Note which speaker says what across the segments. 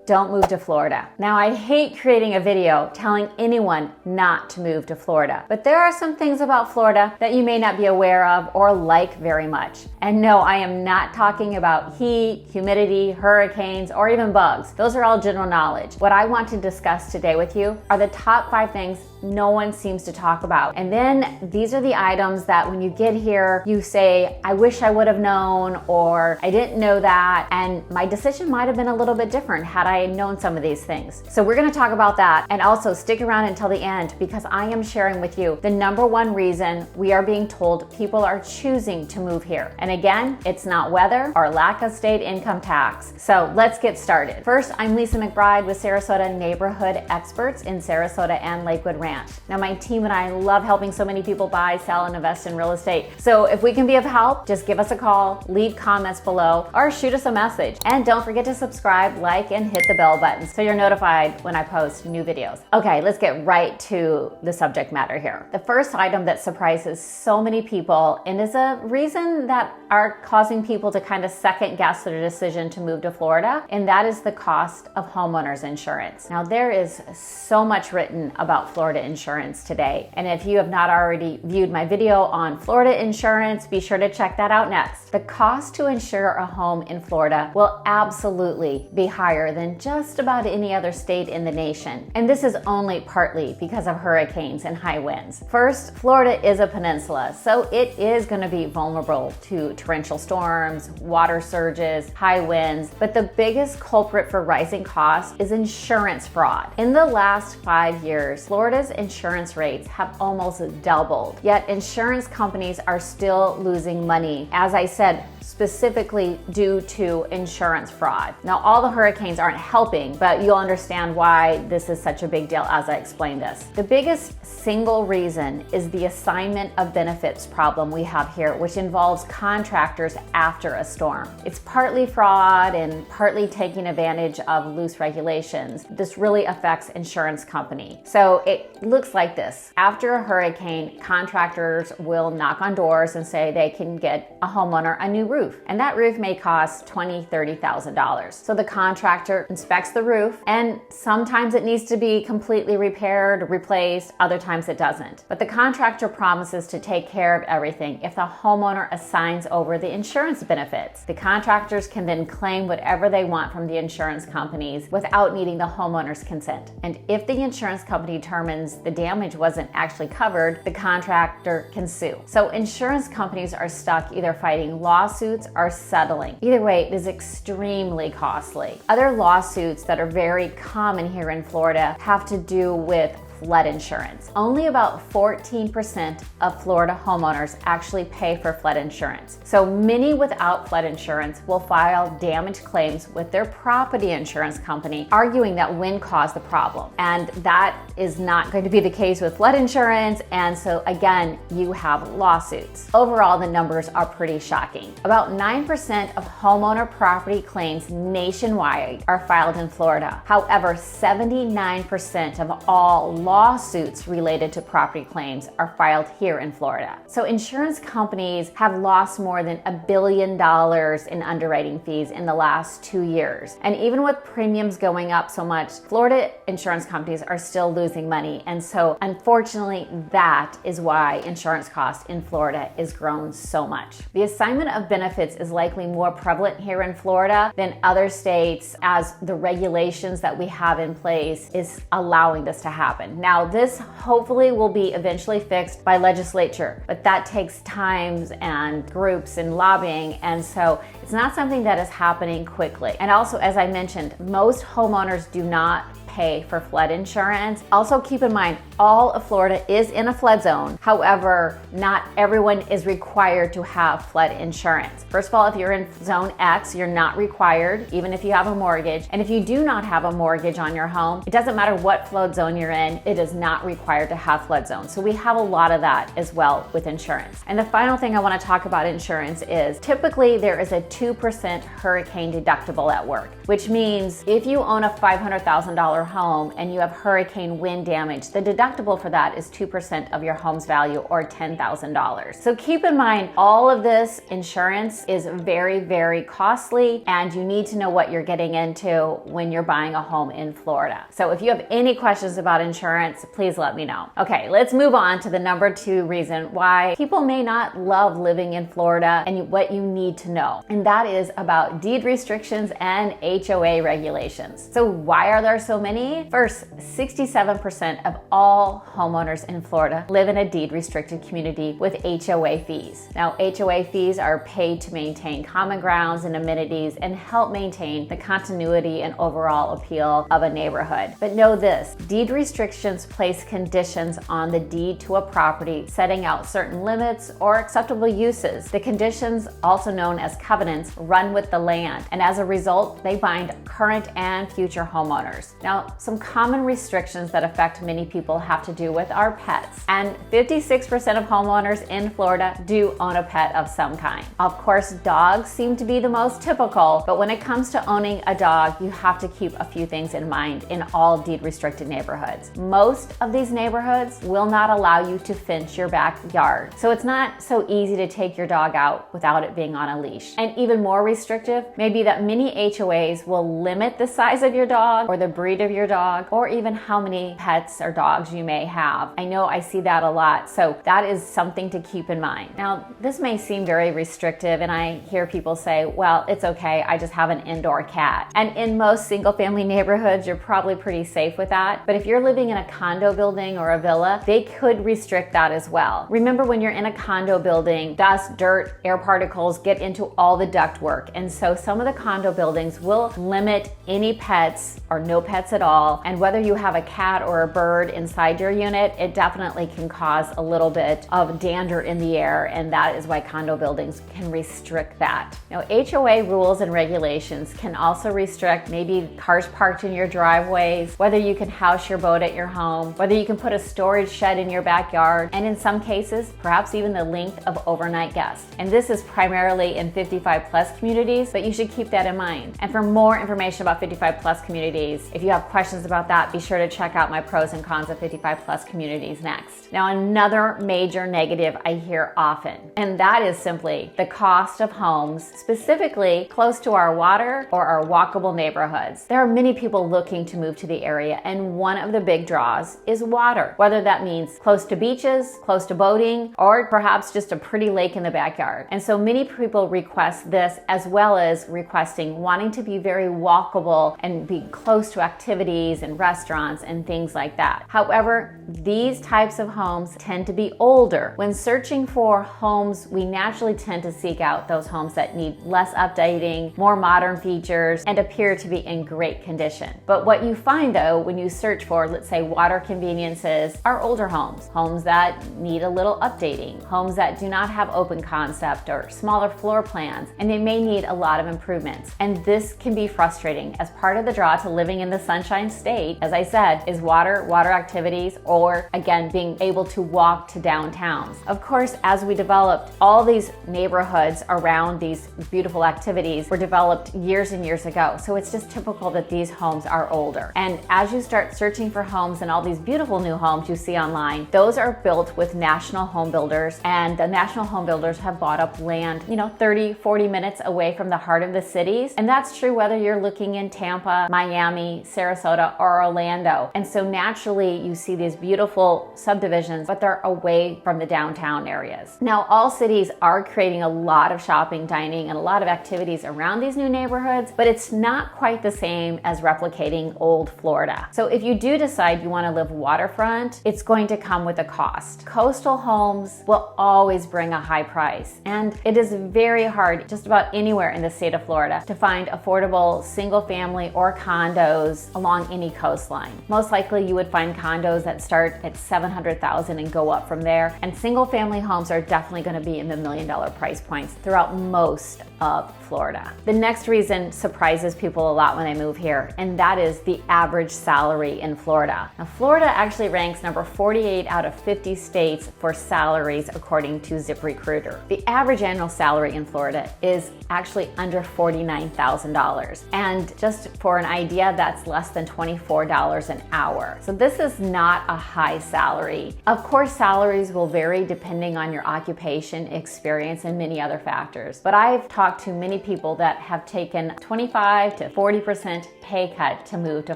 Speaker 1: don't move to Florida. Now, I hate creating a video telling anyone not to move to Florida, but there are some things about Florida that you may not be aware of or like very much. And no, I am not talking about heat, humidity, hurricanes, or even bugs. Those are all general knowledge. What I want to discuss today with you are the top 5 things no one seems to talk about. And then these are the items that when you get here, you say, I wish I would have known, or I didn't know that, and my decision might have been a little bit different had I known some of these things. So we're gonna talk about that, and also stick around until the end because I am sharing with you the #1 reason we are being told people are choosing to move here. And again, it's not weather or lack of state income tax. So let's get started. First, I'm Lisa McBride with Sarasota Neighborhood Experts in Sarasota and Lakewood Ranch. Now, my team and I love helping so many people buy, sell, and invest in real estate. So if we can be of help, just give us a call, leave comments below, or shoot us a message. And don't forget to subscribe, like, and hit the bell button so you're notified when I post new videos. Okay, let's get right to the subject matter here. The first item that surprises so many people and is a reason that are causing people to kind of second guess their decision to move to Florida, and that is the cost of homeowners insurance. Now, there is so much written about Florida insurance today, and if you have not already viewed my video on Florida insurance, be sure to check that out next. The cost to insure a home in Florida will absolutely be higher than just about any other state in the nation, and this is only partly because of hurricanes and high winds. First, Florida is a peninsula, so it is going to be vulnerable to torrential storms, water surges, high winds, but the biggest culprit for rising costs is insurance fraud. In the last 5 years, Florida's insurance rates have almost doubled, yet insurance companies are still losing money, as I said, specifically due to insurance fraud. Now, all the hurricanes aren't helping, but you'll understand why this is such a big deal as I explain this. The biggest single reason is the assignment of benefits problem we have here, which involves contractors after a storm. It's partly fraud and partly taking advantage of loose regulations. This really affects insurance company. So it looks like this. After a hurricane, contractors will knock on doors and say they can get a homeowner a new roof. And that roof may cost $20,000, $30,000. So the contractor inspects the roof, and sometimes it needs to be completely repaired or replaced, other times it doesn't. But the contractor promises to take care of everything if the homeowner assigns over the insurance benefits. The contractors can then claim whatever they want from the insurance companies without needing the homeowner's consent. And if the insurance company determines the damage wasn't actually covered, the contractor can sue. So insurance companies are stuck either fighting lawsuits or settling. Either way, it is extremely costly. Other lawsuits that are very common here in Florida have to do with flood insurance. Only about 14% of Florida homeowners actually pay for flood insurance. So many without flood insurance will file damage claims with their property insurance company, arguing that wind caused the problem. And that is not going to be the case with flood insurance. And so again, you have lawsuits. Overall, the numbers are pretty shocking. About 9% of homeowner property claims nationwide are filed in Florida. However, 79% of all lawsuits related to property claims are filed here in Florida. So insurance companies have lost more than $1 billion in underwriting fees in the last 2 years. And even with premiums going up so much, Florida insurance companies are still losing money. And so unfortunately, that is why insurance costs in Florida is grown so much. The assignment of benefits is likely more prevalent here in Florida than other states, as the regulations that we have in place is allowing this to happen. Now, this hopefully will be eventually fixed by legislature, but that takes time and groups and lobbying, and so it's not something that is happening quickly. And also, as I mentioned, most homeowners do not pay for flood insurance. Also keep in mind, all of Florida is in a flood zone. However, not everyone is required to have flood insurance. First of all, if you're in zone X, you're not required, even if you have a mortgage. And if you do not have a mortgage on your home, it doesn't matter what flood zone you're in, it is not required to have flood zone. So we have a lot of that as well with insurance. And the final thing I want to talk about insurance is typically there is a 2% hurricane deductible at work, which means if you own a $500,000 your home and you have hurricane wind damage, the deductible for that is 2% of your home's value, or $10,000. So keep in mind, all of this insurance is very, very costly, and you need to know what you're getting into when you're buying a home in Florida. So if you have any questions about insurance, please let me know. Okay, let's move on to the number 2 reason why people may not love living in Florida and what you need to know. And that is about deed restrictions and HOA regulations. So why are there so many? First, 67% of all homeowners in Florida live in a deed restricted community with HOA fees. Now, HOA fees are paid to maintain common grounds and amenities and help maintain the continuity and overall appeal of a neighborhood. But know this, deed restrictions place conditions on the deed to a property, setting out certain limits or acceptable uses. The conditions, also known as covenants, run with the land, and as a result, they bind current and future homeowners. Now, some common restrictions that affect many people have to do with our pets, and 56% of homeowners in Florida do own a pet of some kind. Of course, dogs seem to be the most typical, but when it comes to owning a dog, you have to keep a few things in mind in all deed restricted neighborhoods. Most of these neighborhoods will not allow you to fence your backyard, so it's not so easy to take your dog out without it being on a leash. And even more restrictive may be that many HOAs will limit the size of your dog or the breed of your dog, or even how many pets or dogs you may have. I know I see that a lot, so that is something to keep in mind. Now, this may seem very restrictive, and I hear people say, well, it's okay, I just have an indoor cat. And in most single family neighborhoods, you're probably pretty safe with that. But if you're living in a condo building or a villa, they could restrict that as well. Remember, when you're in a condo building, dust, dirt, air particles get into all the ductwork. And so some of the condo buildings will limit any pets or no pets at all. And whether you have a cat or a bird inside your unit, it definitely can cause a little bit of dander in the air. And that is why condo buildings can restrict that. Now, HOA rules and regulations can also restrict maybe cars parked in your driveways, whether you can house your boat at your home, whether you can put a storage shed in your backyard, and in some cases, perhaps even the length of overnight guests. And this is primarily in 55+ communities, but you should keep that in mind. And for more information about 55+ communities, if you have questions about that, be sure to check out my pros and cons of 55+ communities next. Now, another major negative I hear often, and that is simply the cost of homes, specifically close to our water or our walkable neighborhoods. There are many people looking to move to the area, and one of the big draws is water, whether that means close to beaches, close to boating, or perhaps just a pretty lake in the backyard. And so many people request this, as well as requesting wanting to be very walkable and be close to activities and restaurants and things like that. However, these types of homes tend to be older. When searching for homes, we naturally tend to seek out those homes that need less updating, more modern features, and appear to be in great condition. But what you find though, when you search for, let's say, water conveniences, are older homes, homes that need a little updating, homes that do not have open concept or smaller floor plans, and they may need a lot of improvements. And this can be frustrating, as part of the draw to living in the Sunshine State, as I said, is water activities, or again, being able to walk to downtowns. Of course, as we developed, all these neighborhoods around these beautiful activities were developed years and years ago. So it's just typical that these homes are older. And as you start searching for homes and all these beautiful new homes you see online, those are built with national home builders, and the national home builders have bought up land, 30, 40 minutes away from the heart of the cities. And that's true whether you're looking in Tampa, Miami, Sarasota, or Orlando. And so naturally you see these beautiful subdivisions, but they're away from the downtown areas. Now, all cities are creating a lot of shopping, dining, and a lot of activities around these new neighborhoods, but it's not quite the same as replicating old Florida. So if you do decide you want to live waterfront, it's going to come with a cost. Coastal homes will always bring a high price, and it is very hard just about anywhere in the state of Florida to find affordable single family or condos along any coastline. Most likely you would find condos that start at $700,000 and go up from there, and single family homes are definitely going to be in the $1 million price points throughout most of Florida. The next reason surprises people a lot when they move here, and that is the average salary in Florida. Now, Florida actually ranks number 48 out of 50 states for salaries according to ZipRecruiter. The average annual salary in Florida is actually under $49,000. And just for an idea, that's less than $24 an hour. So this is not a high salary. Of course, salaries will vary depending on your occupation, experience, and many other factors. But I've talked to many people that have taken 25 to 40% pay cut to move to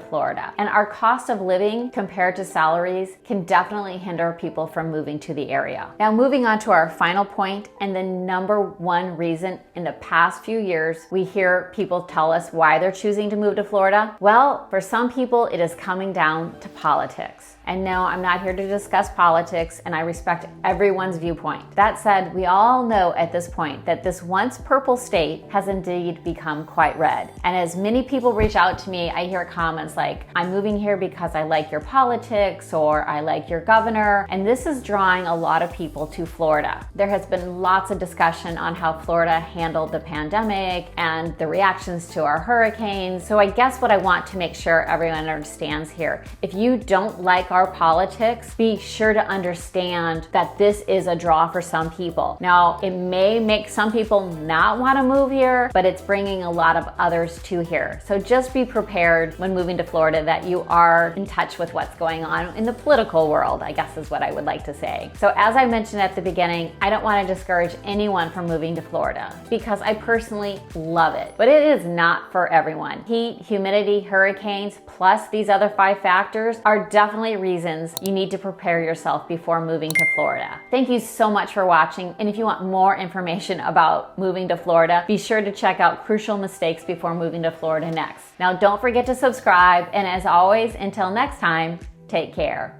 Speaker 1: Florida. And our cost of living compared to salaries can definitely hinder people from moving to the area. Now, moving on to our final point, and the number one reason in the past few years we hear people tell us why they're choosing to move to Florida. Well, for some people, it is coming down to politics. And no, I'm not here to discuss politics, and I respect everyone's viewpoint. That said, we all know at this point that this once purple state has indeed become quite red. And as many people reach out to me, I hear comments like, I'm moving here because I like your politics, or I like your governor. And this is drawing a lot of people to Florida. There has been lots of discussion on how Florida handled the pandemic and the reactions to our hurricanes. So I guess what I want to make sure everyone understands here, if you don't like our politics, be sure to understand that this is a draw for some people. Now, it may make some people not want to move here, but it's bringing a lot of others to here. So just be prepared when moving to Florida that you are in touch with what's going on in the political world, I guess is what I would like to say. So as I mentioned at the beginning, I don't want to discourage anyone from moving to Florida because I personally love it, but it is not for everyone. Heat, humidity, hurricanes, plus these other 5 factors are definitely reasons you need to prepare yourself before moving to Florida. Thank you so much for watching, and if you want more information about moving to Florida, be sure to check out Crucial Mistakes Before Moving to Florida next. Now, don't forget to subscribe, and as always, until next time, take care.